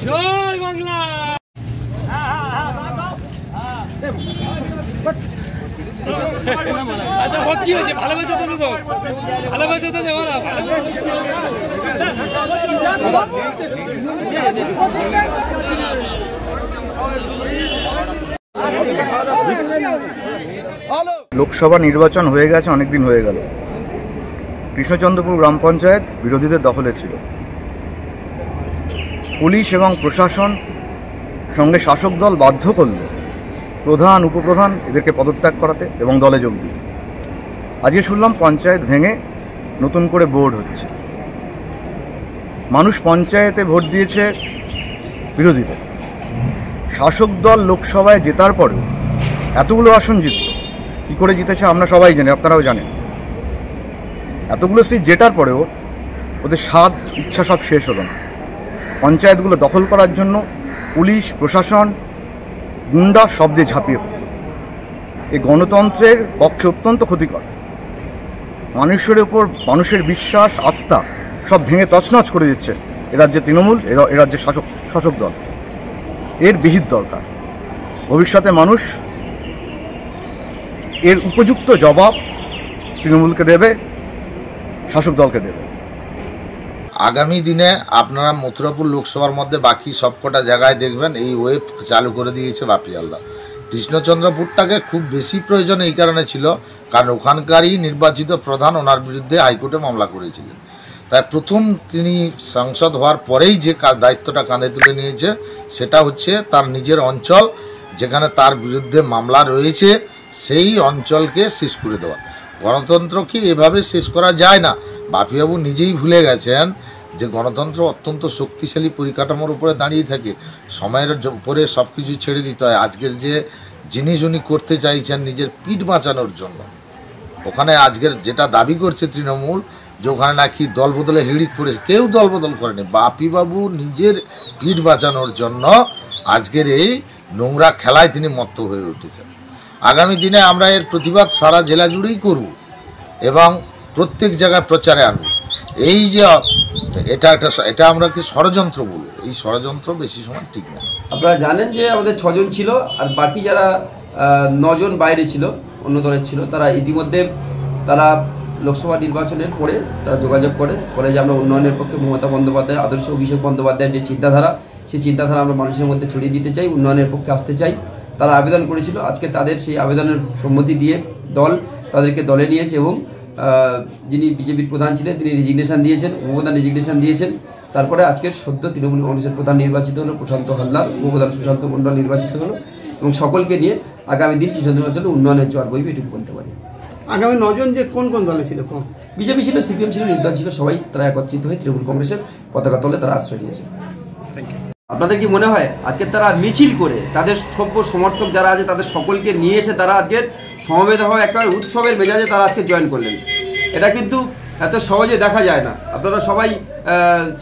জয় বাংলা। আচ্ছা কি হয়েছে? ভালোবাসা তো ভালোবাসা তো লোকসভা নির্বাচন হয়ে গেছে, অনেকদিন হয়ে গেল। কৃষ্ণচন্দ্রপুর গ্রাম পঞ্চায়েত বিরোধীদের দখলে ছিল। পুলিশ এবং প্রশাসন সঙ্গে শাসক দল বাধ্য করল প্রধান উপপ্রধান এদেরকে পদত্যাগ করাতে এবং দলে যোগ দিয়ে। আজকে শুনলাম পঞ্চায়েত ভেঙে নতুন করে বোর্ড হচ্ছে। মানুষ পঞ্চায়েতে ভোট দিয়েছে বিরোধীদের। শাসক দল লোকসভায় জেতার পরেও এতগুলো আসন জিতল। কী করে জিতেছে আমরা সবাই জানি, আপনারাও জানেন। এতগুলো সিট জেতার পরেও ওদের স্বাদ ইচ্ছা সব শেষ হলো না। পঞ্চায়েতগুলো দখল করার জন্য পুলিশ প্রশাসন গুন্ডা শব্দে ঝাঁপিয়ে পড়ল। এই গণতন্ত্রের পক্ষে অত্যন্ত ক্ষতিকর। মানুষের উপর মানুষের বিশ্বাস আস্থা সব ভেঙে তছনছ করে দিচ্ছে এ রাজ্যে তৃণমূল, এ রাজ্যের শাসক দল। এর বিহিত দরকার। ভবিষ্যতে মানুষ এর উপযুক্ত জবাব তৃণমূলকে দেবে, শাসক দলকে দেবে। আগামী দিনে আপনারা মথুরাপুর লোকসভার মধ্যে বাকি সবকটা জায়গায় দেখবেন এই ওয়েব চালু করে দিয়েছে বাপিয়ালদা। কৃষ্ণচন্দ্রপুরটাকে খুব বেশি প্রয়োজন এই কারণে ছিল কারণ ওখানকারই নির্বাচিত প্রধান ওনার বিরুদ্ধে হাইকোর্টে মামলা করেছিলেন। তাই প্রথম তিনি সাংসদ হওয়ার পরেই যে দায়িত্বটা কাঁধে তুলে নিয়েছে সেটা হচ্ছে তার নিজের অঞ্চল যেখানে তার বিরুদ্ধে মামলা রয়েছে সেই অঞ্চলকে শেষ করে দেওয়া। গণতন্ত্রকে এভাবে শেষ করা যায় না। বাপিবাবু নিজেই ভুলে গেছেন যে গণতন্ত্র অত্যন্ত শক্তিশালী পরিকাঠামোর উপরে দাঁড়িয়ে থাকে। সময়ের উপরে সব কিছু ছেড়ে দিতে হয়। আজকের যে জিনিস উনি করতে চাইছেন নিজের পিঠ বাঁচানোর জন্য, ওখানে আজকের যেটা দাবি করছে তৃণমূল যে ওখানে নাকি দল বদলে হিড়িক পড়েছে, কেউ দল বদল করেনি। বাপিবাবু নিজের পিঠ বাঁচানোর জন্য আজকের এই নোংরা খেলায় তিনি মত্ত হয়ে উঠেছেন। আগামী দিনে আমরা এর প্রতিবাদ সারা জেলা জুড়েই করব এবং প্রত্যেক জায়গায় প্রচারে আনব। এই যে এটা আমরা কি ষড়যন্ত্র বলব, এই ষড়যন্ত্র বেশি সময় ঠিক না। আপনারা জানেন যে আমাদের 6 জন ছিল আর বাকি যারা 9 জন বাইরে ছিল, অন্য দলের ছিল, তারা ইতিমধ্যে তারা লোকসভা নির্বাচনের পরে তারা যোগাযোগ করে যে আমরা উন্নয়নের পক্ষে মমতা বন্দ্যোপাধ্যায় আদর্শ অভিষেক বন্দ্যোপাধ্যায়ের যে চিন্তাধারা, সেই চিন্তাধারা আমরা মানুষের মধ্যে ছড়িয়ে দিতে চাই, উন্নয়নের পক্ষে আসতে চাই। তারা আবেদন করেছিল। আজকে তাদের সেই আবেদনের সম্মতি দিয়ে দল তাদেরকে দলে নিয়েছে এবং যিনি বিজেপির প্রধান ছিলেন তিনি রেজিগনেশন দিয়েছেন, উপপ্রধান রেজিগনেশন দিয়েছেন। তারপরে আজকের সদ্য তৃণমূল কংগ্রেসের প্রধান নির্বাচিত হলো প্রশান্ত হালদার, উপপ্রধান সুশান্ত মণ্ডল নির্বাচিত হলো এবং সকলকে নিয়ে আগামী দিন কৃষ্ণচন্দ্র অঞ্চলে উন্নয়নের জোয়ার বইবে, এটুকু বলতে পারি। আগামী 9 জন যে কোন কোন দলে ছিল? বিজেপি ছিল, সিপিএম ছিল, নির্দল ছিল, সবাই তারা একত্রিত হয়ে তৃণমূল কংগ্রেসের পতাকা তলে তারা আশ্রয় নিয়েছে। আপনাদের কি মনে হয় আজকে তারা মিছিল করে তাদের সভ্য সমর্থক যারা আছে তাদের সকলকে নিয়ে এসে তারা আজকে সমবেত হওয়া একেবারে উৎসবের মেজাজে তারা আজকে জয়েন করলেন? এটা কিন্তু এত সহজে দেখা যায় না। আপনারা সবাই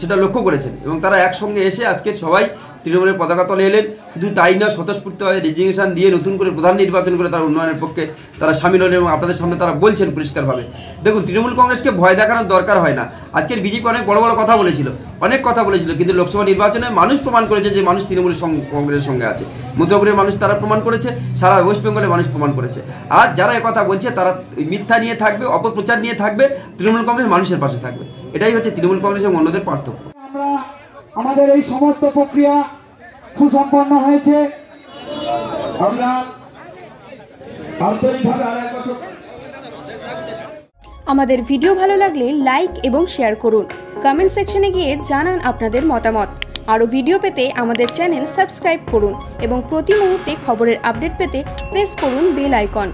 সেটা লক্ষ্য করেছেন এবং তারা একসঙ্গে এসে আজকে সবাই তৃণমূলের পতাকা তলে এলেন। শুধু তাই না, স্বতঃস্ফূর্তভাবে রেজিগনেশন দিয়ে নতুন করে প্রধান নির্বাচন করে তারা উন্নয়নের পক্ষে তারা সামিল হলেন এবং আপনাদের সামনে তারা বলছেন পরিষ্কারভাবে। দেখুন, তৃণমূল কংগ্রেসকে ভয় দেখানোর দরকার হয় না। আজকের বিজেপি অনেক বড় বড় কথা বলেছিল, কিন্তু লোকসভা নির্বাচনে মানুষ প্রমাণ করেছে যে মানুষ তৃণমূল কংগ্রেসের সঙ্গে আছে। মধ্যপুরের মানুষ তারা প্রমাণ করেছে, সারা ওয়েস্ট বেঙ্গলের মানুষ প্রমাণ করেছে। আর যারা কথা বলছে তারা মিথ্যা নিয়ে থাকবে, অপপ্রচার নিয়ে থাকবে, তৃণমূল কংগ্রেস মানুষের পাশে থাকবে। এটাই হচ্ছে তৃণমূল কংগ্রেস এবং অন্যদের পার্থক্য। আমাদের এই সমস্ত প্রক্রিয়া সুসম্পন্ন হয়েছে। আমরা আমাদের ভিডিও ভালো লাগলে লাইক এবং শেয়ার করুন। কমেন্ট সেকশনে গিয়ে জানান আপনাদের মতামত। আরও ভিডিও পেতে আমাদের চ্যানেল সাবস্ক্রাইব করুন এবং প্রতি মুহূর্তে খবরের আপডেট পেতে প্রেস করুন বেল আইকন।